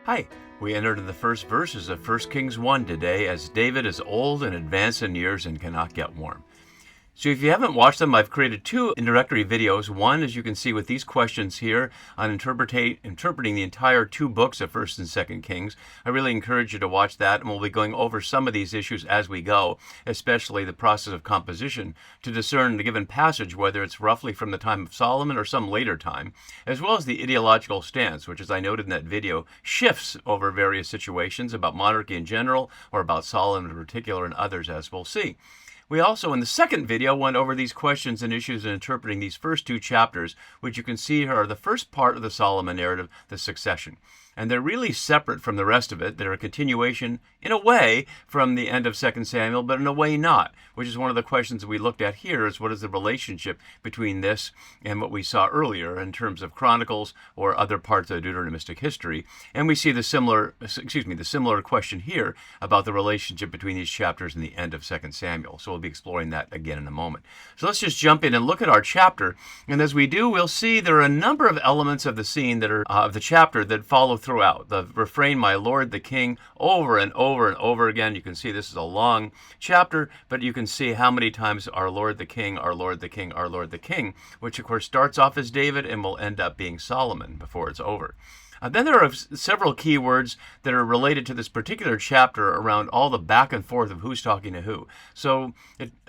Hi, we entered in the first verses of 1 Kings 1 today as David is old and advanced in years and cannot get warm. So if you haven't watched them, I've created two introductory videos. One, as you can see, with these questions here on interpreting the entire two books of 1st and 2nd Kings. I really encourage you to watch that, and we'll be going over some of these issues as we go, especially the process of composition, to discern the given passage, whether it's roughly from the time of Solomon or some later time, as well as the ideological stance, which, as I noted in that video, shifts over various situations about monarchy in general, or about Solomon in particular, and others, as we'll see. We also, in the second video, went over these questions and issues in interpreting these first two chapters, which you can see here are the first part of the Solomon narrative, the succession. And they're really separate from the rest of it. They're a continuation, in a way, from the end of 2 Samuel, but in a way not, which is one of the questions that we looked at here, is what is the relationship between this and what we saw earlier in terms of Chronicles or other parts of Deuteronomistic history. And we see the similar question here about the relationship between these chapters and the end of 2 Samuel. So we'll be exploring that again in a moment. So let's just jump in and look at our chapter. And as we do, we'll see there are a number of elements of the scene that are of the chapter that follow throughout. The refrain, "My Lord the King," over and over and over again. You can see this is a long chapter, but you can see how many times "Our Lord the King, our Lord the King, our Lord the King," which of course starts off as David and will end up being Solomon before it's over. Then there are several key words that are related to this particular chapter around all the back and forth of who's talking to who. So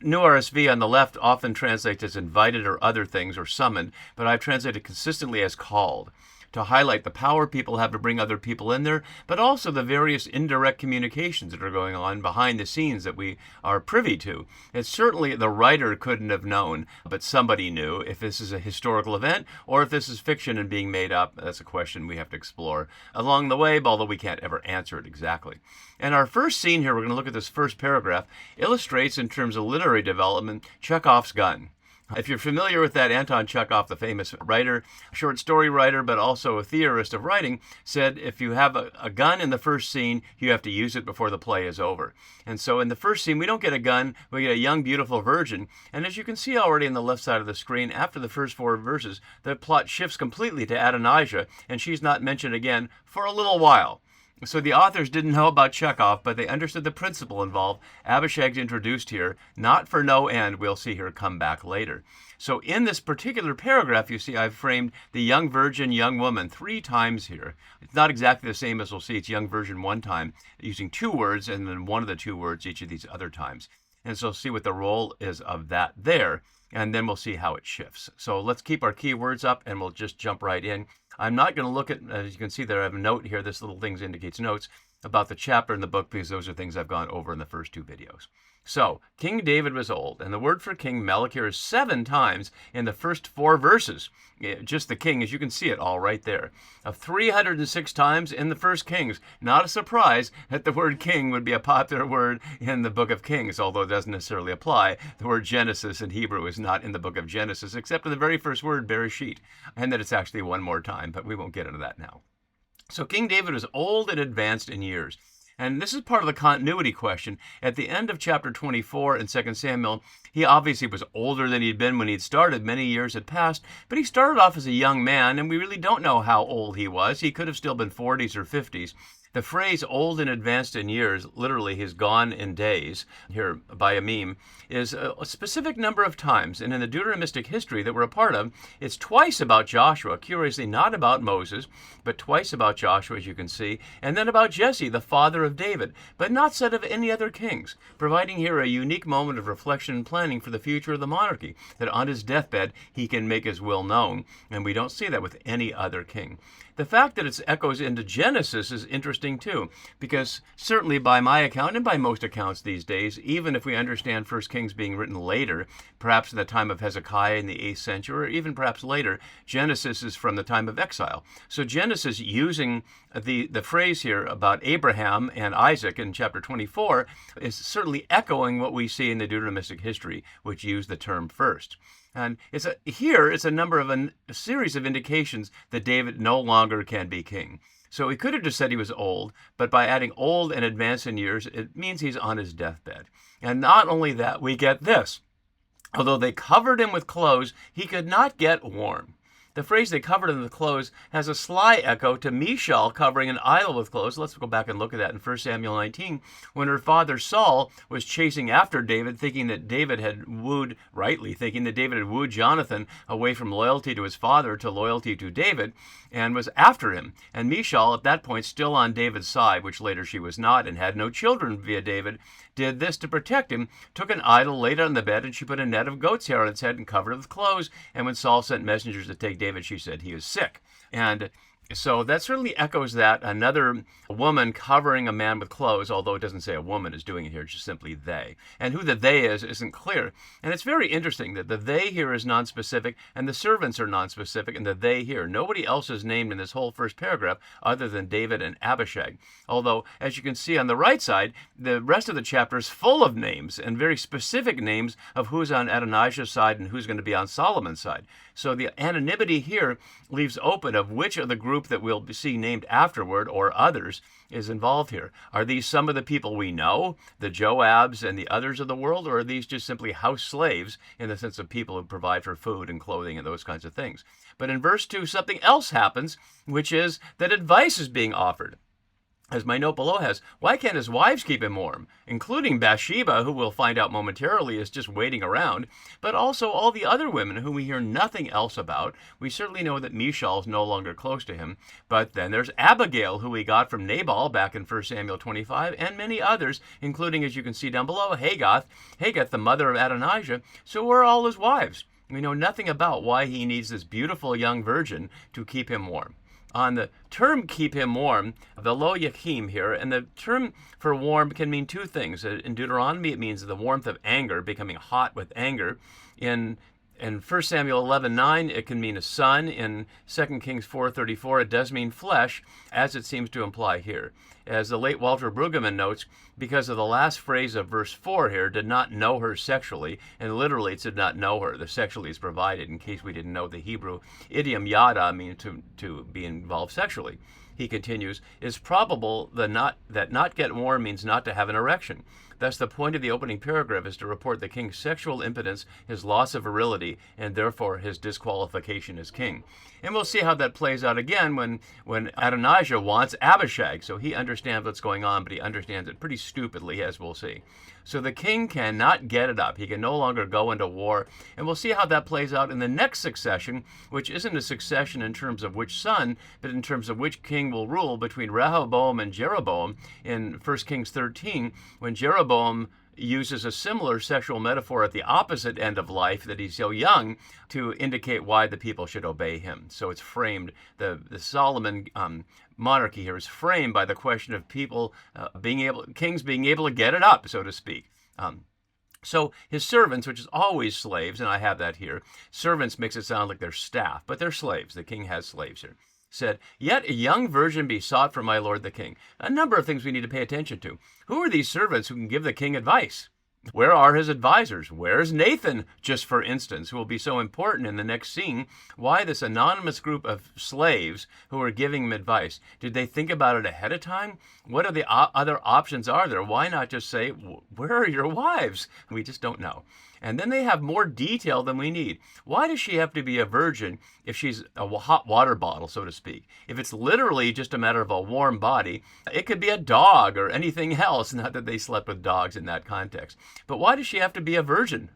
New RSV on the left often translates as invited or other things or summoned, but I've translated consistently as called, to highlight the power people have to bring other people in there, but also the various indirect communications that are going on behind the scenes that we are privy to. It's certainly the writer couldn't have known, but somebody knew if this is a historical event or if this is fiction and being made up. That's a question we have to explore along the way, although we can't ever answer it exactly. And our first scene here, we're going to look at this first paragraph, illustrates in terms of literary development Chekhov's gun. If you're familiar with that, Anton Chekhov, the famous writer, short story writer, but also a theorist of writing, said if you have a gun in the first scene, you have to use it before the play is over. And so in the first scene, we don't get a gun, we get a young, beautiful virgin. And as you can see already on the left side of the screen, after the first four verses, the plot shifts completely to Adonijah, and she's not mentioned again for a little while. So the authors didn't know about Chekhov, but they understood the principle involved. Abishag's introduced here, not for no end. We'll see her come back later. So in this particular paragraph, you see I've framed the young virgin, young woman 3 times here. It's not exactly the same as we'll see. It's young virgin 1 time, using 2 words, and then one of the 2 words each of these other times. And so see what the role is of that there, and then we'll see how it shifts. So let's keep our keywords up, and we'll just jump right in. I'm not going to look at, as you can see there, I have a note here. This little thing indicates notes about the chapter in the book because those are things I've gone over in the first 2 videos. So, King David was old, and the word for king, Melech, here is 7 times in the first 4 verses. Just the king, as you can see it all right there. Of 306 times in the first Kings. Not a surprise that the word king would be a popular word in the book of Kings, although it doesn't necessarily apply. The word Genesis in Hebrew is not in the book of Genesis, except in the very first word, Bereshit, and that it's actually one more time, but we won't get into that now. So King David was old and advanced in years. And this is part of the continuity question. At the end of chapter 24 in 2 Samuel, he obviously was older than he'd been when he'd started. Many years had passed, but he started off as a young man, and we really don't know how old he was. He could have still been 40s or 50s. The phrase old and advanced in years, literally he's gone in days, here by a meme, is a specific number of times. And in the Deuteronomistic history that we're a part of, it's twice about Joshua, curiously not about Moses, but twice about Joshua, as you can see, and then about Jesse, the father of David, but not said of any other kings, providing here a unique moment of reflection and planning for the future of the monarchy, that on his deathbed he can make his will known, and we don't see that with any other king. The fact that it echoes into Genesis is interesting too, because certainly by my account and by most accounts these days, even if we understand 1 Kings being written later, perhaps in the time of Hezekiah in the 8th century, or even perhaps later, Genesis is from the time of exile. So Genesis, using the phrase here about Abraham and Isaac in chapter 24, is certainly echoing what we see in the Deuteronomistic history, which use the term first. And it's a series of indications that David no longer can be king. So he could have just said he was old, but by adding old and advanced in years, it means he's on his deathbed. And not only that, we get this. Although they covered him with clothes, he could not get warm. The phrase "they covered him with clothes" has a sly echo to Michal covering an idol with clothes. Let's go back and look at that in 1 Samuel 19, when her father Saul was chasing after David, thinking that David had wooed Jonathan away from loyalty to his father to loyalty to David, and was after him. And Michal, at that point, still on David's side, which later she was not, and had no children via David, did this to protect him, took an idol, laid it on the bed, and she put a net of goat's hair on its head and covered it with clothes. And when Saul sent messengers to take David, she said he was sick. And so that certainly echoes that. Another woman covering a man with clothes, although it doesn't say a woman is doing it here, it's just simply they. And who the they is isn't clear. And it's very interesting that the they here is nonspecific and the servants are nonspecific and the they here. Nobody else is named in this whole first paragraph other than David and Abishag. Although, as you can see on the right side, the rest of the chapter is full of names and very specific names of who's on Adonijah's side and who's going to be on Solomon's side. So the anonymity here leaves open of which of the group that we'll see named afterward or others is involved here. Are these some of the people we know, the Joabs and the others of the world, or are these just simply house slaves in the sense of people who provide for food and clothing and those kinds of things? But in verse 2, something else happens, which is that advice is being offered. As my note below has, why can't his wives keep him warm, including Bathsheba, who we'll find out momentarily is just waiting around, but also all the other women whom we hear nothing else about. We certainly know that Michal is no longer close to him, but then there's Abigail, who we got from Nabal back in 1 Samuel 25, and many others, including, as you can see down below, Haggith, the mother of Adonijah. So where are all his wives? We know nothing about why he needs this beautiful young virgin to keep him warm. On the term "keep him warm," the lo yachim here, and the term for warm can mean two things. In Deuteronomy, it means the warmth of anger, becoming hot with anger. In 1 Samuel 11:9, it can mean a sun. In 2 Kings 4:34, it does mean flesh, as it seems to imply here. As the late Walter Brueggemann notes, because of the last phrase of verse 4 here, did not know her sexually, and literally it did not know her. The sexually is provided in case we didn't know the Hebrew idiom yada means to be involved sexually. He continues, it's probable that not get warm means not to have an erection. Thus, the point of the opening paragraph is to report the king's sexual impotence, his loss of virility, and therefore his disqualification as king. And we'll see how that plays out again when Adonijah wants Abishag. So he understands what's going on, but he understands it pretty stupidly, as we'll see. So the king cannot get it up. He can no longer go into war. And we'll see how that plays out in the next succession, which isn't a succession in terms of which son, but in terms of which king will rule between Rehoboam and Jeroboam in 1 Kings 13, when Jeroboam uses a similar sexual metaphor at the opposite end of life, that he's so young, to indicate why the people should obey him. So it's framed, the Solomon monarchy here is framed by the question of people kings being able to get it up, so to speak. So his servants, which is always slaves, and I have that here, servants makes it sound like they're staff, but they're slaves. The king has slaves here. Said, yet a young virgin be sought for my lord the king. A number of things we need to pay attention to. Who are these servants who can give the king advice? Where are his advisors? Where's Nathan, just for instance, who will be so important in the next scene? Why this anonymous group of slaves who are giving him advice? Did they think about it ahead of time? What are the other options are there? Why not just say, where are your wives? We just don't know. And then they have more detail than we need. Why does she have to be a virgin if she's a hot water bottle, so to speak? If it's literally just a matter of a warm body, it could be a dog or anything else. Not that they slept with dogs in that context. But why does she have to be a virgin?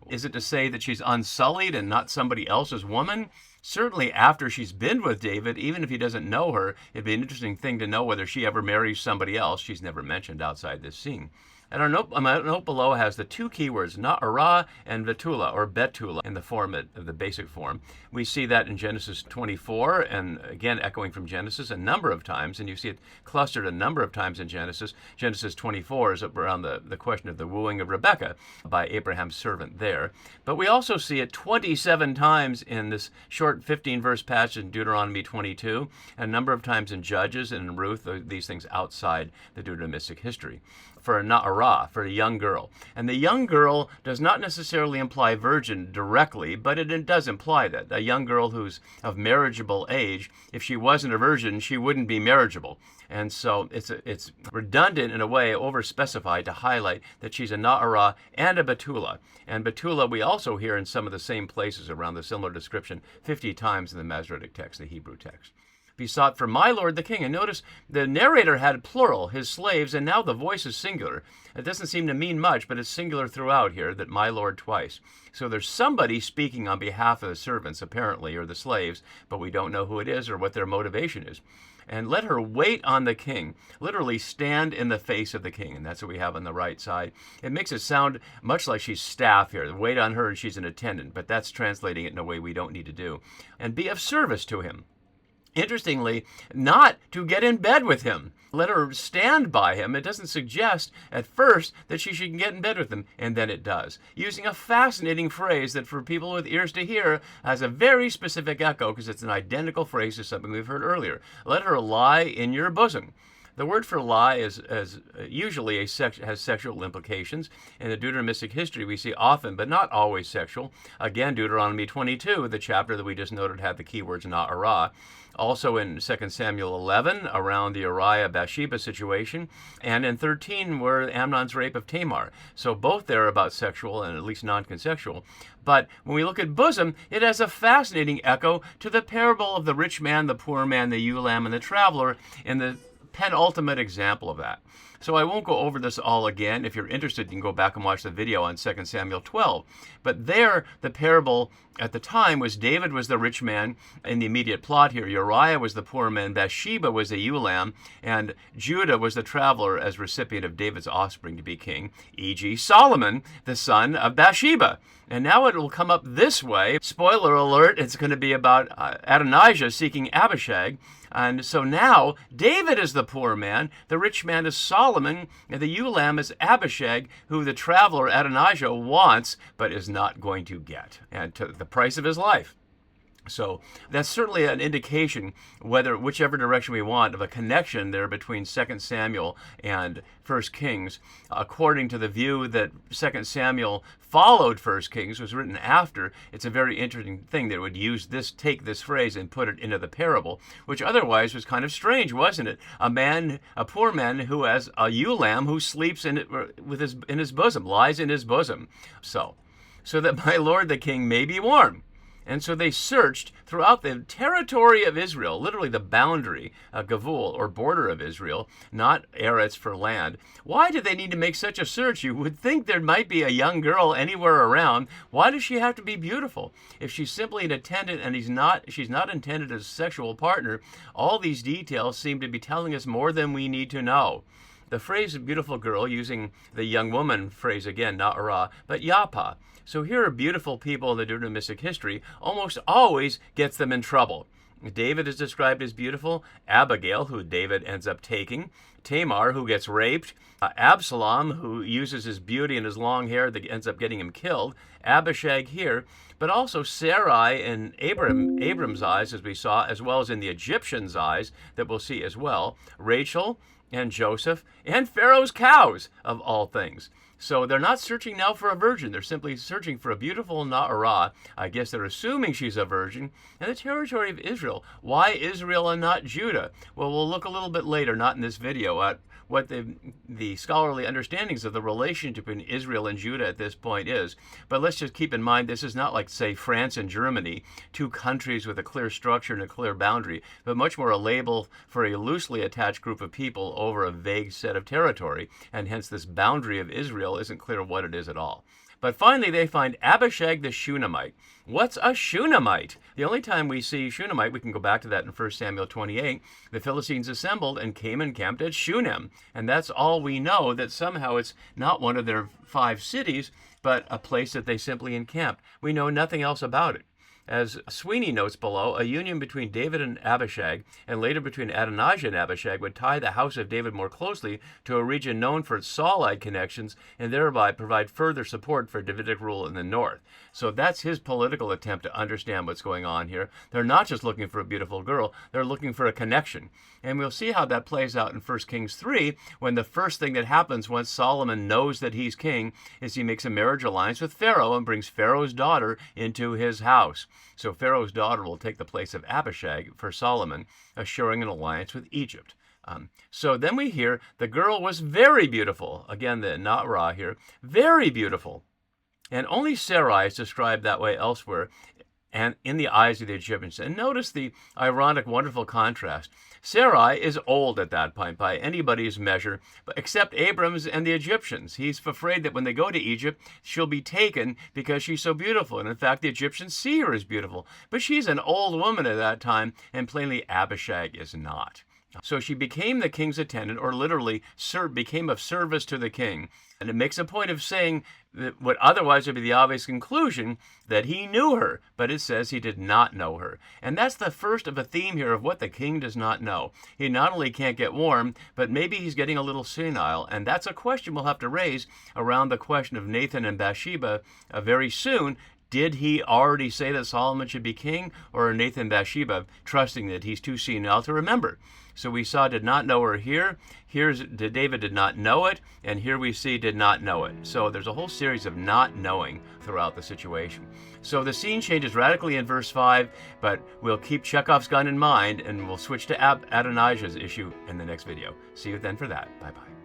Is it to say that she's unsullied and not somebody else's woman? Certainly after she's been with David, even if he doesn't know her, it'd be an interesting thing to know whether she ever marries somebody else. She's never mentioned outside this scene. And my note below has the two keywords, Na'ara and Betula, or Betula, in the form of the basic form. We see that in Genesis 24, and again echoing from Genesis a number of times, and you see it clustered a number of times in Genesis. Genesis 24 is around the question of the wooing of Rebekah by Abraham's servant there. But we also see it 27 times in this short 15-verse passage in Deuteronomy 22, and a number of times in Judges and in Ruth, these things outside the Deuteronomistic history. for a na'arah, for a young girl. And the young girl does not necessarily imply virgin directly, but it does imply that. A young girl who's of marriageable age, if she wasn't a virgin, she wouldn't be marriageable. And so it's redundant in a way, overspecified to highlight that she's a na'arah and a betula. And betula we also hear in some of the same places around the similar description 50 times in the Masoretic text, the Hebrew text. Besought for my lord the king. And notice the narrator had plural, his slaves, and now the voice is singular. It doesn't seem to mean much, but it's singular throughout here, that my lord twice. So there's somebody speaking on behalf of the servants, apparently, or the slaves, but we don't know who it is or what their motivation is. And let her wait on the king, literally stand in the face of the king. And that's what we have on the right side. It makes it sound much like she's staff here. Wait on her and she's an attendant, but that's translating it in a way we don't need to do. And be of service to him. Interestingly, not to get in bed with him. Let her stand by him. It doesn't suggest at first that she should get in bed with him, and then it does. Using a fascinating phrase that for people with ears to hear has a very specific echo because it's an identical phrase to something we've heard earlier. Let her lie in your bosom. The word for lie is usually has sexual implications. In the Deuteronomistic history, we see often, but not always sexual. Again, Deuteronomy 22, the chapter that we just noted, had the keywords na'arah. Also in 2 Samuel 11, around the Uriah-Bathsheba situation, and in 13, where Amnon's rape of Tamar. So both there are about sexual and at least non-consensual. But when we look at bosom, it has a fascinating echo to the parable of the rich man, the poor man, the ewe lamb, and the traveler in the penultimate example of that. So I won't go over this all again. If you're interested, you can go back and watch the video on 2 Samuel 12. But there, the parable at the time was David was the rich man in the immediate plot here. Uriah was the poor man. Bathsheba was the ewe lamb. And Judah was the traveler as recipient of David's offspring to be king, e.g. Solomon, the son of Bathsheba. And now it will come up this way. Spoiler alert, it's going to be about Adonijah seeking Abishag. And so now David is the poor man, the rich man is Solomon, and the ewe lamb is Abishag, who the traveler Adonijah wants but is not going to get, and to the price of his life. So that's certainly an indication, whichever direction we want, of a connection there between 2 Samuel and 1 Kings. According to the view that 2 Samuel followed 1 Kings, was written after, it's a very interesting thing that it would take this phrase and put it into the parable, which otherwise was kind of strange, wasn't it? A poor man who has a ewe lamb who sleeps in his bosom, lies in his bosom. So that my lord the king may be warm. And so they searched throughout the territory of Israel, literally the boundary, Gavul, or border of Israel, not Eretz for land. Why did they need to make such a search? You would think there might be a young girl anywhere around. Why does she have to be beautiful? If she's simply an attendant and she's not intended as a sexual partner, all these details seem to be telling us more than we need to know. The phrase beautiful girl, using the young woman phrase again, na'arah, but yapa. So here are beautiful people in the Deuteronomistic history, almost always gets them in trouble. David is described as beautiful, Abigail, who David ends up taking, Tamar, who gets raped, Absalom, who uses his beauty and his long hair that ends up getting him killed, Abishag here, but also Sarai in Abram's eyes, as we saw, as well as in the Egyptians' eyes, that we'll see as well, Rachel and Joseph, and Pharaoh's cows, of all things. So they're not searching now for a virgin. They're simply searching for a beautiful na'arah. I guess they're assuming she's a virgin. And the territory of Israel. Why Israel and not Judah? Well, we'll look a little bit later, not in this video, at what the scholarly understandings of the relationship between Israel and Judah at this point is. But let's just keep in mind, this is not like, say, France and Germany, two countries with a clear structure and a clear boundary, but much more a label for a loosely attached group of people over a vague set of territory. And hence this boundary of Israel isn't clear what it is at all. But finally, they find Abishag the Shunammite. What's a Shunammite? The only time we see Shunammite, we can go back to that in 1 Samuel 28, the Philistines assembled and came and camped at Shunem. And that's all we know, that somehow it's not one of their 5 cities, but a place that they simply encamped. We know nothing else about it. As Sweeney notes below, a union between David and Abishag, and later between Adonijah and Abishag, would tie the house of David more closely to a region known for its Saulite connections, and thereby provide further support for Davidic rule in the north. So that's his political attempt to understand what's going on here. They're not just looking for a beautiful girl, they're looking for a connection. And we'll see how that plays out in 1 Kings 3, when the first thing that happens once Solomon knows that he's king is he makes a marriage alliance with Pharaoh and brings Pharaoh's daughter into his house. So Pharaoh's daughter will take the place of Abishag for Solomon, assuring an alliance with Egypt. So then we hear the girl was very beautiful. Again, the not Ra here, very beautiful. And only Sarai is described that way elsewhere, and in the eyes of the Egyptians. And notice the ironic, wonderful contrast. Sarai is old at that point by anybody's measure, except Abram's and the Egyptians. He's afraid that when they go to Egypt, she'll be taken because she's so beautiful. And in fact, the Egyptians see her as beautiful. But she's an old woman at that time, and plainly Abishag is not. So she became the king's attendant, or literally became of service to the king. And it makes a point of saying that what otherwise would be the obvious conclusion, that he knew her, but it says he did not know her. And that's the first of a theme here of what the king does not know. He not only can't get warm, but maybe he's getting a little senile. And that's a question we'll have to raise around the question of Nathan and Bathsheba very soon. Did he already say that Solomon should be king, or are Nathan and Bathsheba trusting that he's too senile to remember? So we saw did not know her here. Here's David did not know it, and here we see did not know it. So there's a whole series of not knowing throughout the situation. So the scene changes radically in verse 5, but we'll keep Chekhov's gun in mind, and we'll switch to Adonijah's issue in the next video. See you then for that. Bye-bye.